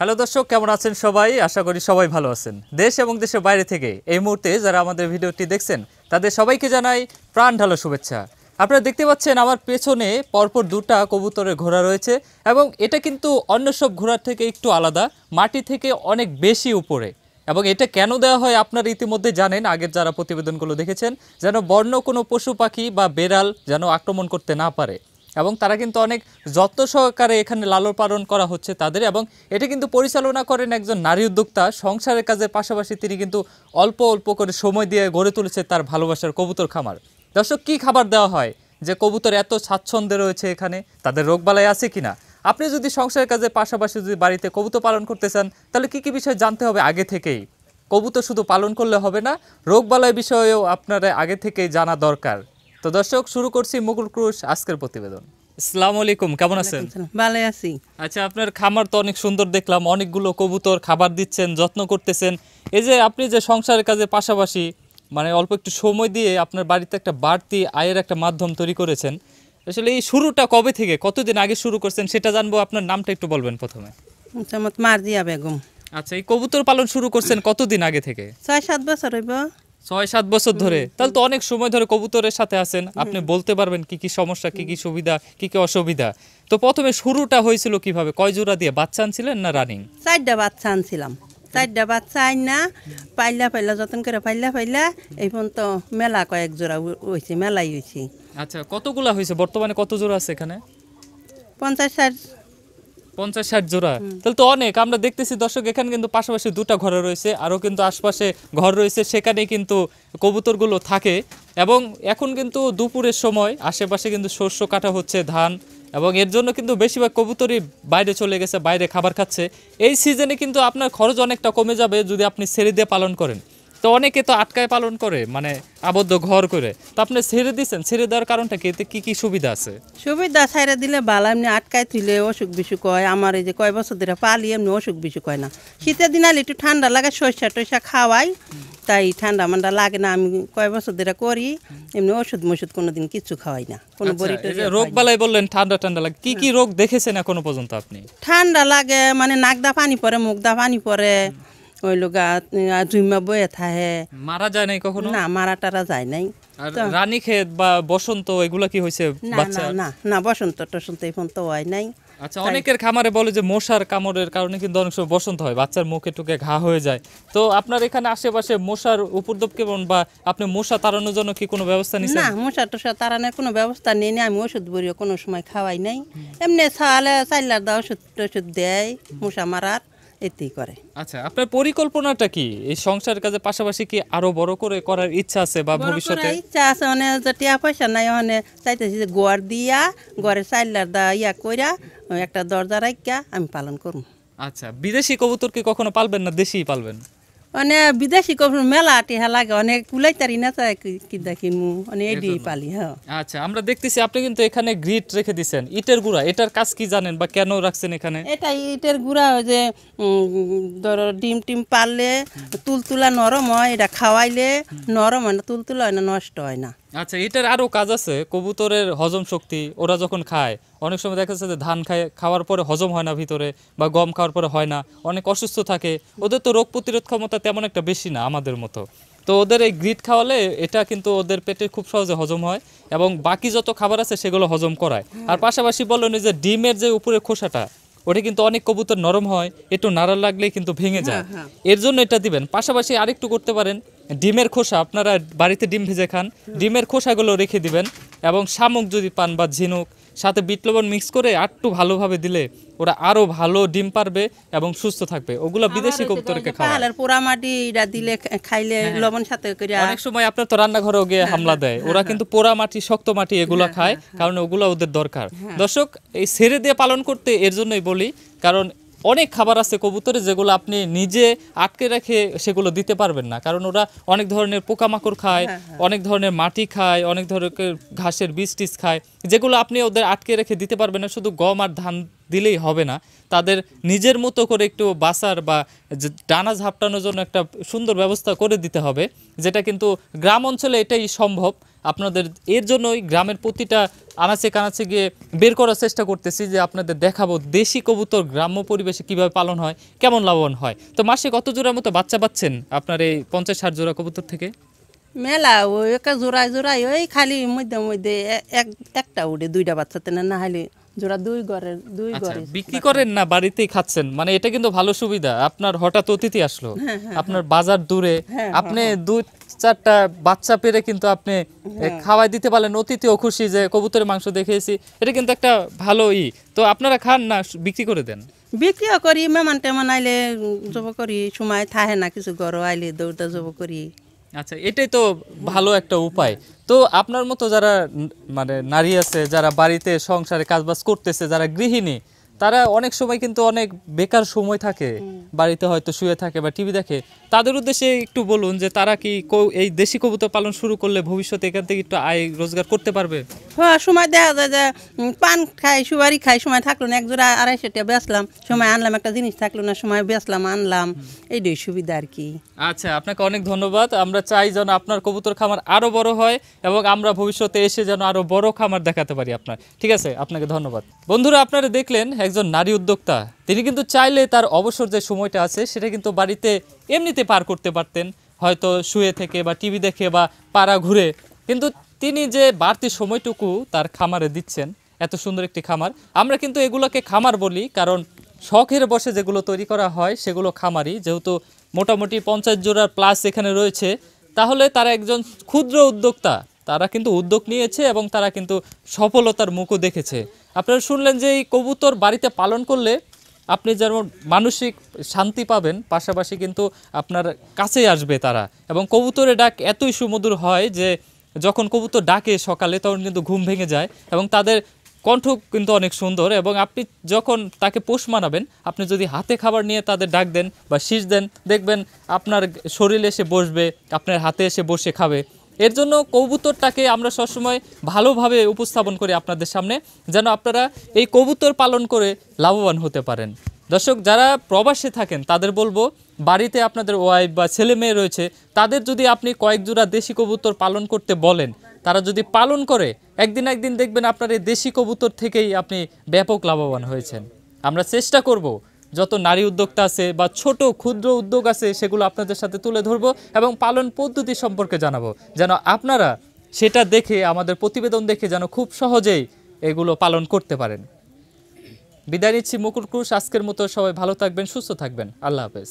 Hello দর্শক, কেমন আছেন সবাই? আশা করি সবাই ভালো আছেন। দেশ এবং দেশের বাইরে থেকে এই মুহূর্তে যারা আমাদের ভিডিওটি দেখছেন তাদের সবাইকে জানাই প্রাণ ঢালো শুভেচ্ছা। আপনারা দেখতে পাচ্ছেন আমার পেছনে পরপর দুটা কবুতরের ঘোড়া রয়েছে এবং এটা কিন্তু অন্য সব ঘোড়ার থেকে একটু আলাদা, মাটি থেকে অনেক বেশি উপরে। এবং এটা কেন দেওয়া হয় আপনারা ইতিমধ্যে জানেন, আগের যারা প্রতিবেদনগুলো দেখেছেন, যেন বন্য কোনো পশু পাখি বা বেড়াল যেন আক্রমণ করতে না পারে। এবং তারা কিন্তু অনেক যত্ন সহকারে এখানে লালন পালন করা হচ্ছে তাদের, এবং এটা কিন্তু পরিচালনা করেন একজন নারী উদ্যোক্তা। সংসারের কাজের পাশাপাশি তিনি কিন্তু অল্প অল্প করে সময় দিয়ে গড়ে তুলেছে তার ভালোবাসার কবুতর খামার। দর্শক, কি খাবার দেওয়া হয় যে কবুতর এত স্বাচ্ছন্দ্যে রয়েছে এখানে? তাদের রোগবালাই আছে কিনা? আপনি যদি সংসারের কাজের পাশাপাশি যদি বাড়িতে কবুতর পালন করতে চান তাহলে কি কি বিষয় জানতে হবে আগে থেকেই? কবুতর শুধু পালন করলে হবে না, রোগবালাই বিষয়েও আপনারা আগে থেকেই জানা দরকার। তো দর্শক, শুরু করছি মুকুল ক্রুশ আজকের প্রতিবেদন। আসসালামু আলাইকুম, কেমন আছেন? ভালো আছি। আচ্ছা, আপনার খামার তো অনেক সুন্দর দেখলাম, অনেকগুলো কবুতর, খাবার দিচ্ছেন, যত্ন করতেছেন। এই যে আপনি যে সংসারের কাজে পাশাপাশি মানে অল্প একটু সময় দিয়ে আপনার বাড়িতে একটা বাড়তি আয়ের একটা মাধ্যম তৈরি করেছেন, আসলে এই শুরুটা কবে থেকে, কতদিন আগে শুরু করছেন সেটা জানবো। আপনার নামটা একটু বলবেন প্রথমে। আমার মার্জিয়া বেগম। আচ্ছা, এই কবুতর পালন শুরু করছেন কতদিন আগে থেকে? 6-7 বছর হইব। 6-7 বছর ধরে? তাহলে তো অনেক সময় ধরে কবুতরের সাথে আছেন। আপনি বলতে পারবেন কি কি সমস্যা, কি কি সুবিধা, কি কি অসুবিধা। তো প্রথমে শুরুটা হয়েছিল কিভাবে? কয় জোড়া দিয়ে বাচ্চা আনছিলেন না রানিং? 4টা বাচ্চা আনছিলাম। 4টা বাচ্চা আইন না পাইলা যতন করে পাইলা এই পর্যন্ত মেলা কয়েক জোড়া হয়েছে, মেলাই হয়েছে। আচ্ছা, কতগুলা হয়েছে বর্তমানে? কত জোড়া আছে এখানে? 50-60। 50-60 জোড়া? তাহলে তো অনেক। আমরা দেখতেছি দর্শক, এখানে কিন্তু পাশাপাশি দুটা ঘর রয়েছে, আরও কিন্তু আশপাশে ঘর রয়েছে, সেখানে কিন্তু কবুতরগুলো থাকে। এবং এখন কিন্তু দুপুরের সময় আশেপাশে কিন্তু শস্য কাটা হচ্ছে, ধান, এবং এর জন্য কিন্তু বেশিরভাগ কবুতরই বাইরে চলে গেছে, বাইরে খাবার খাচ্ছে। এই সিজনে কিন্তু আপনার খরচ অনেকটা কমে যাবে যদি আপনি ছেড়ে দিয়ে পালন করেন। তো অনেকে তো আটকায় পালন করে, মানে আবদ্ধ ঘর করে। তো আপনি ছেড়ে দিচ্ছেন, ছেড়ে দেওয়ার কারণটা কি? এতে কি কি সুবিধা আছে? সুবিধা ছাইরা দিলে ভালো, এমনি আটকায় থইলে অসুখ বিসুখ হয়। আমার এই যে কয় বছর ধরে পালি, এমনি অসুখ বিসুখ হয় না। শীতের দিন আলে একটু ঠান্ডা লাগে, সরষা টসা খাওয়াই, তাই ঠান্ডা মান্ডা লাগে না। আমি কয় বছর ধরে করি, এমনি ওষুধ মষুধ কোনোদিন কিছু খাওয়াই না। কোনো বড়ি রোগ বালাই বললেন ঠান্ডা ঠান্ডা লাগে, কি কি রোগ দেখেছেন এখনো পর্যন্ত আপনি? ঠান্ডা লাগে মানে নাকদা পানি পরে, মুখদা পানি পরে, ওই লোগা জুইমা বয়ে থাকে। মারা যায় নাই কখনো? না, মারা টারা যায় নাই। আর রানীক্ষেত বা বসন্ত এগুলা কি হয়েছে বাচ্চা? না না, বসন্ত টসন্ত এখন তো হয় নাই। আচ্ছা, অনেকের খামারে বলে যে মশার কামড়ের কারণে কিন্তু অনেক সময় বসন্ত হয়, বাচ্চার মুখে টুকে ঘা হয়ে যায়। তো আপনার এখানে আশেপাশে মশার উপদ্রব কেমন, বা আপনি মশা তাড়ানোর জন্য কি কোনো ব্যবস্থা নিছেন? না, মশা টসা তাড়ানোর কোনো ব্যবস্থা নেই। আমি ওষুধ বড়িও কোনো সময় খাওয়াই নাই। এমনি ছালে চাইলার দা ওষুধ টষুধ দেয় মশা মারার, এতেই করে। আচ্ছা, আপনার পরিকল্পনাটা কি? এই সংসারের কাজের পাশাপাশি কি আরো বড় করে করার ইচ্ছা আছে বা ভবিষ্যতে? ইচ্ছা আছে, মানে যে টিয়া পয়সা নাই, মানে চাইতেছি যে গোয়ার দিয়া ঘরে চাইলার দা ইয়া কইরা একটা দরজা রাখিয়া আমি পালন করব। আচ্ছা, বিদেশি কবুতর কি কখনো পালবেন না দেশি পালবেন? মানে বিদেশি কবুতর মেলা টিহা লাগে, অনেক কুলাইতারি না চাই কি দেখিমু, অনেক এডি পালি। হ্যাঁ, আচ্ছা, আমরা দেখতেছি আপনি কিন্তু এখানে গ্রিট রেখে দিয়েছেন, ইটের গুঁড়া। এটার কাজ কি জানেন বা কেন রাখছেন এখানে? এটা ইটের গুঁড়া, যে ধরো ডিম টিম পারলে তুলতুলা নরম হয়, এটা খাওয়াইলে নরম হয় না, তুলতুলা হয় না, নষ্ট হয় না। আচ্ছা, এটার আরো কাজ আছে। কবুতরের হজম শক্তি, ওরা যখন খায় অনেক সময় দেখা যাচ্ছে যে ধান খাওয়ার পরে হজম হয় না ভিতরে, বা গম খাওয়ার পরে হয় না, অনেক অসুস্থ থাকে। ওদের তো রোগ প্রতিরোধ ক্ষমতা তেমন একটা বেশি না আমাদের মতো। তো ওদের এই গ্রিট খাওয়ালে এটা কিন্তু ওদের পেটে খুব সহজে হজম হয়, এবং বাকি যত খাবার আছে সেগুলো হজম করায়। আর পাশাপাশি বললেন যে ডিমের যে উপরের খোসাটা, ওটা কিন্তু অনেক কবুতর নরম হয়, একটু নাড়া লাগলেই কিন্তু ভেঙে যায়, এর জন্য এটা দিবেন। পাশাপাশি আরেকটু করতে পারেন, ডিমের খোসা, আপনারা বাড়িতে ডিম ভেজে খান, ডিমের খোসাগুলো রেখে দিবেন, এবং শামুক যদি পান বা ঝিনুক, সাথে বিট লবণ মিক্স করে একটু ভালোভাবে দিলে ওরা আরো ভালো ডিম পারবে এবং সুস্থ থাকবে। ওগুলা বিদেশি কবুতরকে খাওয়া। পাহাড়ের পোড়া মাটি এটা দিলে খাইলে লবণ সাথে করে। অনেক সময় আপনার তো রান্নাঘরেও গিয়ে হামলা দেয়, ওরা কিন্তু পোড়া মাটি, শক্ত মাটি এগুলা খায়, কারণ ওগুলা ওদের দরকার। দর্শক, এই ছেড়ে দিয়ে পালন করতে এর জন্যই বলি, কারণ অনেক খাবার আছে কবুতরে যেগুলো আপনি নিজে আটকে রেখে সেগুলো দিতে পারবেন না, কারণ ওরা অনেক ধরনের পোকামাকড় খায়, অনেক ধরনের মাটি খায়, অনেক ধরনের ঘাসের বীজ টিজ খায়, যেগুলো আপনি ওদের আটকে রেখে দিতে পারবেন না। শুধু গম আর ধান দিলেই হবে না, তাদের নিজের মতো করে একটু বাসার বা ডানা ঝাপটানোর জন্য একটা সুন্দর ব্যবস্থা করে দিতে হবে, যেটা কিন্তু গ্রাম অঞ্চলে এটাই সম্ভব। আপনাদের এর জন্যই গ্রামের প্রতিটা আনাচে কানাচে গিয়ে বের করার চেষ্টা করতেছি যে আপনাদের দেখাবো দেশি কবুতর গ্রাম্য পরিবেশে কিভাবে পালন হয়, কেমন লাভবান হয়। তো মাসে কত জোড়ার মতো বাচ্চা পাচ্ছেন আপনার এই 50-60 জোড়া কবুতর থেকে? মেলা ওই একটা জোড়ায় জোড়ায় ওই খালি মধ্যে মধ্যে একটা উঠে 2টা বাচ্চাতে না হলে জোড়া 2 ঘরের 2 আচ্ছা, ঘরে বিক্রি করেন না বাড়িতেই খাচ্ছেন? মানে এটা কিন্তু ভালো সুবিধা। আপনার হঠাৎ অতিথি আসলো, আপনার বাজার দূরে, আপনি 2-4টা বাচ্চা পেরে কিন্তু আপনি খাওয়াই দিতে পারলেন, অতিথিও খুশি যে কবুতরের মাংস দেখেছি। এটা কিন্তু একটা ভালো তো আপনারা খান না বিক্রি করে দেন? বিক্রিও করি, মেহমান টেমান আইলে জব করি, সময় থাহে না কিছু ঘর আইলে দৌড়টা জব করি। আচ্ছা, এটাই তো ভালো একটা উপায়। তো আপনার মতো যারা মানে নারী আছে, যারা বাড়িতে সংসারে কাজবাজ করতেছে, যারা গৃহিণী, তারা অনেক সময় কিন্তু অনেক বেকার সময় থাকে, বাড়িতে হয়তো শুয়ে থাকে বা টিভি দেখে, তাদের উদ্দেশ্যে একটু বলুন যে তারা কি এই দেশি কবুতর পালন শুরু করলে ভবিষ্যতে এখান থেকে একটু আয় রোজগার করতে পারবে? হ্যাঁ, সময় দেখা যায় যে পান খাই, সুপারি খাই, সময় থাকলো না, 1 জোড়া 250 টাকা বেচলাম, সময় আনলাম, একটা জিনিস থাকলো না, সময় বেচলাম আনলাম, এইটাই সুবিধা আর কি। আচ্ছা, আপনাকে অনেক ধন্যবাদ। আমরা চাই যেন আপনার কবুতর খামার আরো বড় হয় এবং আমরা ভবিষ্যতে এসে যেন আরো বড় খামার দেখাতে পারি আপনার। ঠিক আছে, আপনাকে ধন্যবাদ। বন্ধুরা, আপনারা দেখলেন একজন নারী উদ্যোক্তা, তিনি কিন্তু চাইলে তার অবসর যে সময়টা আছে সেটা কিন্তু বাড়িতে এমনিতে পার করতে পারতেন, হয়তো শুয়ে থেকে বা টিভি দেখে বা পাড়া ঘুরে, কিন্তু তিনি যে বাড়তি সময়টুকু তার খামারে দিচ্ছেন, এত সুন্দর একটি খামার। আমরা কিন্তু এগুলোকে খামার বলি কারণ শখের বসে যেগুলো তৈরি করা হয় সেগুলো খামারই, যেহেতু মোটামুটি 50 জোড়ার প্লাস এখানে রয়েছে, তাহলে তারা একজন ক্ষুদ্র উদ্যোক্তা, তারা কিন্তু উদ্যোগ নিয়েছে এবং তারা কিন্তু সফলতার মুখও দেখেছে। আপনারা শুনলেন যে এই কবুতর বাড়িতে পালন করলে আপনি যেমন মানসিক শান্তি পাবেন, পাশাপাশি কিন্তু আপনার কাছেই আসবে তারা, এবং কবুতরের ডাক এতই সুমধুর হয় যে যখন কবুতর ডাকে সকালে তখন কিন্তু ঘুম ভেঙে যায়, এবং তাদের কণ্ঠ কিন্তু অনেক সুন্দর। এবং আপনি যখন তাকে পোষ মানাবেন, আপনি যদি হাতে খাবার নিয়ে তাদের ডাক দেন বা শীষ দেন, দেখবেন আপনার শরীরে এসে বসবে, আপনার হাতে এসে বসে খাবে। এর জন্য কবুতরটাকে আমরা সবসময় ভালোভাবে উপস্থাপন করি আপনাদের সামনে, যেন আপনারা এই কবুতর পালন করে লাভবান হতে পারেন। দর্শক, যারা প্রবাসে থাকেন তাদের বলবো, বাড়িতে আপনাদের ওয়াইফ বা ছেলে মেয়ে রয়েছে, তাদের যদি আপনি কয়েক জোড়া দেশি কবুতর পালন করতে বলেন, তারা যদি পালন করে, একদিন দেখবেন আপনার এই দেশি কবুতর থেকেই আপনি ব্যাপক লাভবান হয়েছেন। আমরা চেষ্টা করব যত নারী উদ্যোক্তা আছে বা ছোট ক্ষুদ্র উদ্যোগ আছে সেগুলো আপনাদের সাথে তুলে ধরবো এবং পালন পদ্ধতি সম্পর্কে জানাবো, যেন আপনারা সেটা দেখে, আমাদের প্রতিবেদন দেখে যেন খুব সহজেই এগুলো পালন করতে পারেন। বিদায় নিচ্ছি, মুকুল ক্রুশ। আজকের মতো সবাই ভালো থাকবেন, সুস্থ থাকবেন। আল্লাহ হাফেজ।